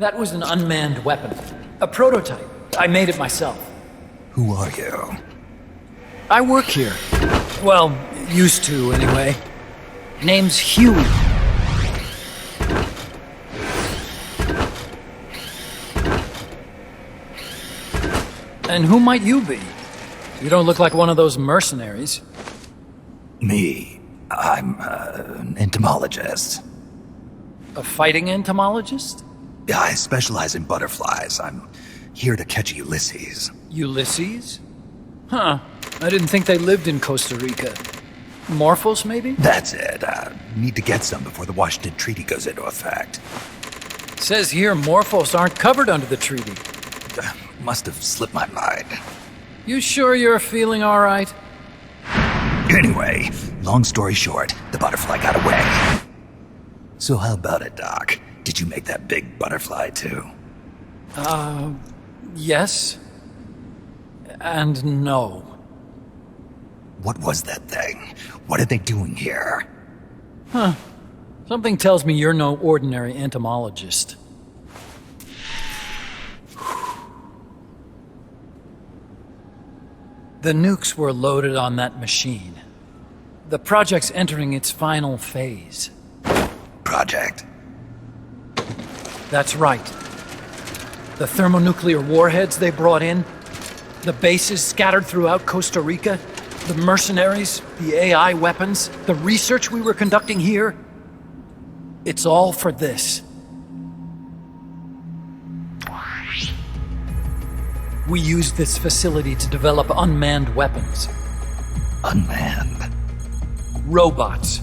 That was an unmanned weapon. A prototype. I made it myself. Who are you? I work here. Well, used to, anyway. Name's Huey. And who might you be? You don't look like one of those mercenaries. Me. I'm an entomologist. A fighting entomologist? Yeah, I specialize in butterflies. I'm here to catch Ulysses. Ulysses? Huh. I didn't think they lived in Costa Rica. Morphos, maybe? That's it. Need to get some before the Washington Treaty goes into effect. Says here Morphos aren't covered under the treaty. Must have slipped my mind. You sure you're feeling all right? Anyway, long story short, the butterfly got away. So how about it, Doc? Did you make that big butterfly too? Yes. And no. What was that thing? What are they doing here? Huh. Something tells me you're no ordinary entomologist. The nukes were loaded on that machine. The project's entering its final phase. Project? That's right. The thermonuclear warheads they brought in, the bases scattered throughout Costa Rica, the mercenaries, the AI weapons, the research we were conducting here. It's all for this. We used this facility to develop unmanned weapons. Unmanned? Robots.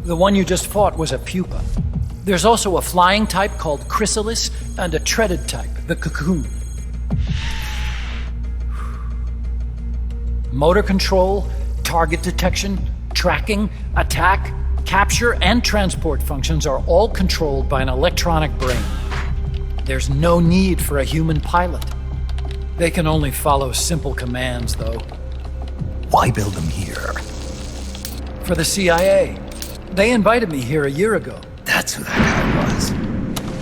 The one you just fought was a pupa. There's also a flying type called Chrysalis and a treaded type, the Cocoon. Motor control, target detection, tracking, attack, capture, and transport functions are all controlled by an electronic brain. There's no need for a human pilot. They can only follow simple commands, though. Why build them here? For the CIA. They invited me here a year ago. That's who that guy was.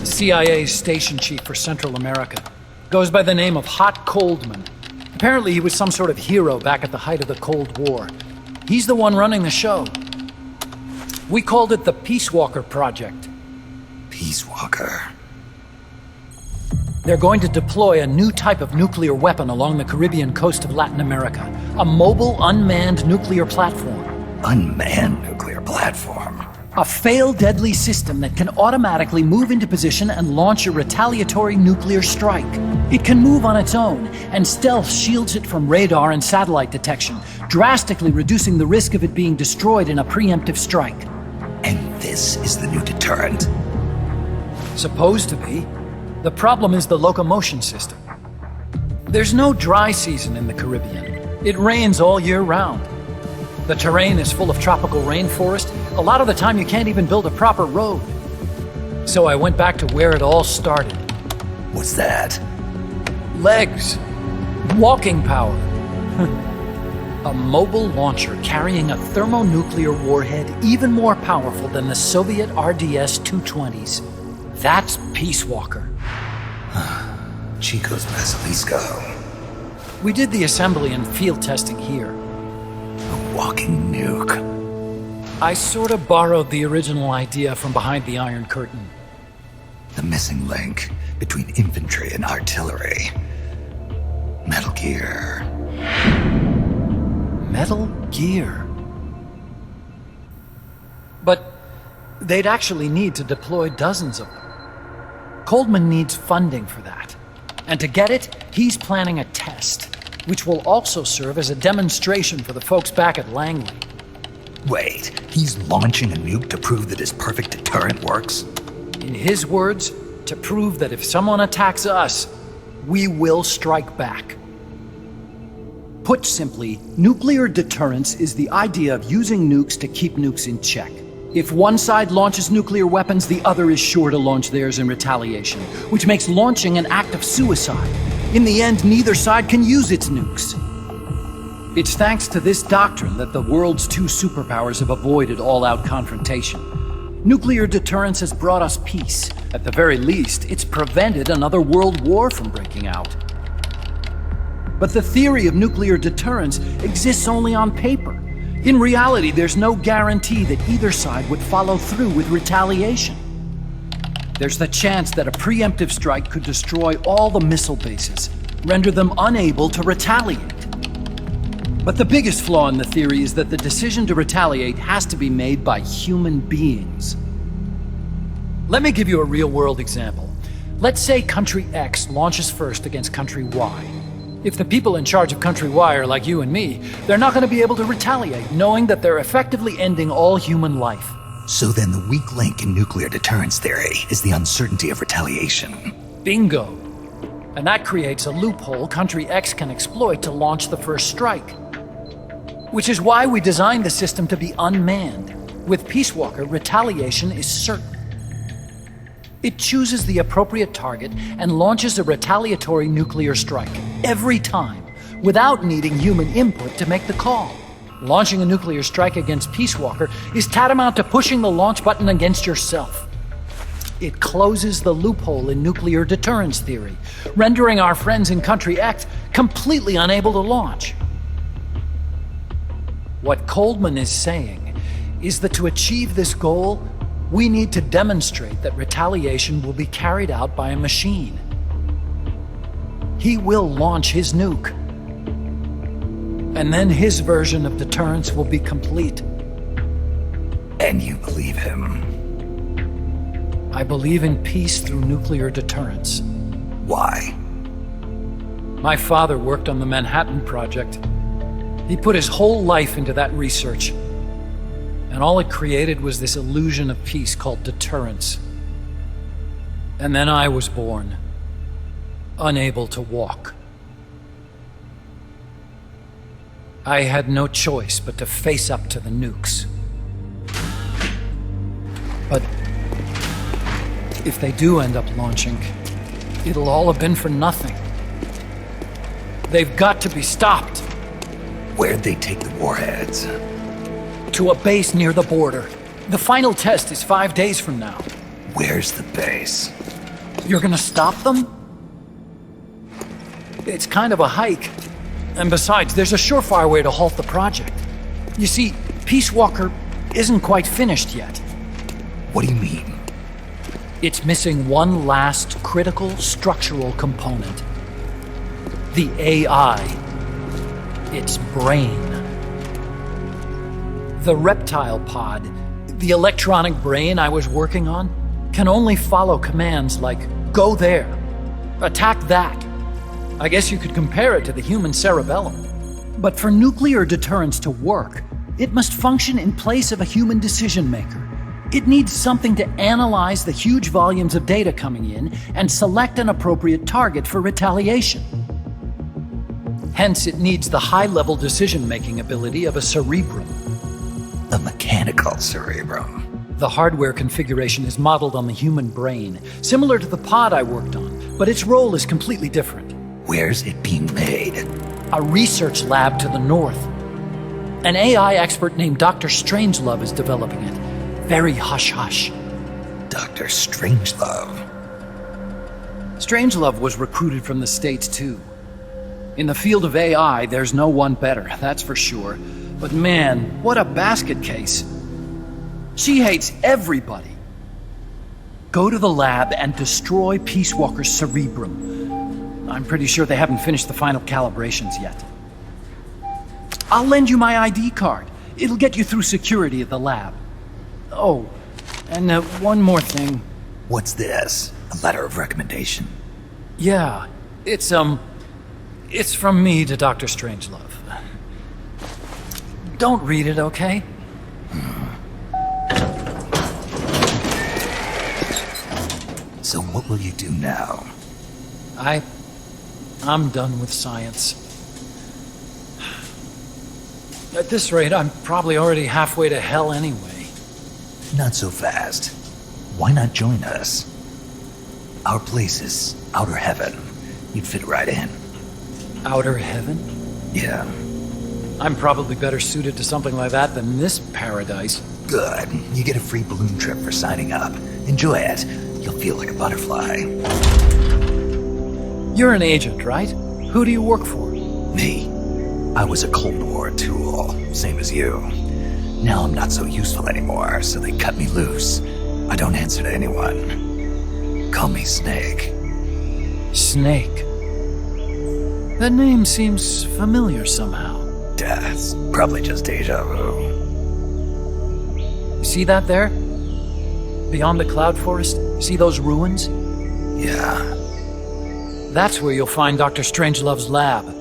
CIA's station chief for Central America. Goes by the name of Hot Coldman. Apparently he was some sort of hero back at the height of the Cold War. He's the one running the show. We called it the PeaceWalker Project. PeaceWalker? They're going to deploy a new type of nuclear weapon along the Caribbean coast of Latin America. A mobile, unmanned nuclear platform. Unmanned nuclear platform? A fail-deadly system that can automatically move into position and launch a retaliatory nuclear strike. It can move on its own, and stealth shields it from radar and satellite detection, drastically reducing the risk of it being destroyed in a preemptive strike. And this is the new deterrent? Supposed to be. The problem is the locomotion system. There's no dry season in the Caribbean. It rains all year round. The terrain is full of tropical rainforest. A lot of the time you can't even build a proper road. So I went back to where it all started. What's that? Legs. Walking power. A mobile launcher carrying a thermonuclear warhead even more powerful than the Soviet RDS-220s. That's PeaceWalker. Chico's Basilisco. We did the assembly and field testing here. A walking nuke. I sort of borrowed the original idea from behind the Iron Curtain. The missing link between infantry and artillery. Metal Gear. Metal Gear. But they'd actually need to deploy dozens of them. Coldman needs funding for that. And to get it, he's planning a test, which will also serve as a demonstration for the folks back at Langley. Wait, he's launching a nuke to prove that his perfect deterrent works? In his words, to prove that if someone attacks us, we will strike back. Put simply, nuclear deterrence is the idea of using nukes to keep nukes in check. If one side launches nuclear weapons, the other is sure to launch theirs in retaliation, which makes launching an act of suicide. In the end, neither side can use its nukes. It's thanks to this doctrine that the world's two superpowers have avoided all-out confrontation. Nuclear deterrence has brought us peace. At the very least, it's prevented another world war from breaking out. But the theory of nuclear deterrence exists only on paper. In reality, there's no guarantee that either side would follow through with retaliation. There's the chance that a preemptive strike could destroy all the missile bases, render them unable to retaliate. But the biggest flaw in the theory is that the decision to retaliate has to be made by human beings. Let me give you a real-world example. Let's say Country X launches first against Country Y. If the people in charge of Country Y are like you and me, they're not going to be able to retaliate, knowing that they're effectively ending all human life. So then the weak link in nuclear deterrence theory is the uncertainty of retaliation. Bingo. And that creates a loophole Country X can exploit to launch the first strike. Which is why we designed the system to be unmanned. With PeaceWalker, retaliation is certain. It chooses the appropriate target and launches a retaliatory nuclear strike every time, without needing human input to make the call. Launching a nuclear strike against PeaceWalker is tantamount to pushing the launch button against yourself. It closes the loophole in nuclear deterrence theory, rendering our friends in Country X completely unable to launch. What Coleman is saying is that to achieve this goal, we need to demonstrate that retaliation will be carried out by a machine. He will launch his nuke. And then his version of deterrence will be complete. And you believe him? I believe in peace through nuclear deterrence. Why? My father worked on the Manhattan Project. He put his whole life into that research. And all it created was this illusion of peace called deterrence. And then I was born, unable to walk. I had no choice but to face up to the nukes. But if they do end up launching, it'll all have been for nothing. They've got to be stopped. Where'd they take the warheads? To a base near the border. The final test is 5 days from now. Where's the base? You're gonna stop them? It's kind of a hike. And besides, there's a surefire way to halt the project. You see, PeaceWalker isn't quite finished yet. What do you mean? It's missing one last critical structural component. The AI. Its brain. The reptile pod, the electronic brain I was working on, can only follow commands like, go there, attack that. I guess you could compare it to the human cerebellum. But for nuclear deterrence to work, it must function in place of a human decision maker. It needs something to analyze the huge volumes of data coming in and select an appropriate target for retaliation. Hence, it needs the high-level decision-making ability of a cerebrum. A mechanical cerebrum. The hardware configuration is modeled on the human brain, similar to the pod I worked on, but its role is completely different. Where's it being made? A research lab to the north. An AI expert named Dr. Strangelove is developing it. Very hush-hush. Dr. Strangelove? Strangelove was recruited from the States, too. In the field of AI, there's no one better, that's for sure. But man, what a basket case. She hates everybody. Go to the lab and destroy PeaceWalker's cerebrum. I'm pretty sure they haven't finished the final calibrations yet. I'll lend you my ID card. It'll get you through security at the lab. Oh, and one more thing. What's this? A letter of recommendation? Yeah, it's from me to Dr. Strangelove. Don't read it, okay? So what will you do now? I'm done with science. At this rate, I'm probably already halfway to hell anyway. Not so fast. Why not join us? Our place is outer heaven. You'd fit right in. Outer heaven? Yeah. I'm probably better suited to something like that than this paradise. Good. You get a free balloon trip for signing up. Enjoy it. You'll feel like a butterfly. You're an agent, right? Who do you work for? Me? I was a Cold War tool, same as you. Now I'm not so useful anymore, so they cut me loose. I don't answer to anyone. Call me Snake. Snake. That name seems familiar somehow. Death. Probably just deja vu. You see that there? Beyond the cloud forest? See those ruins? Yeah. That's where you'll find Dr. Strangelove's lab.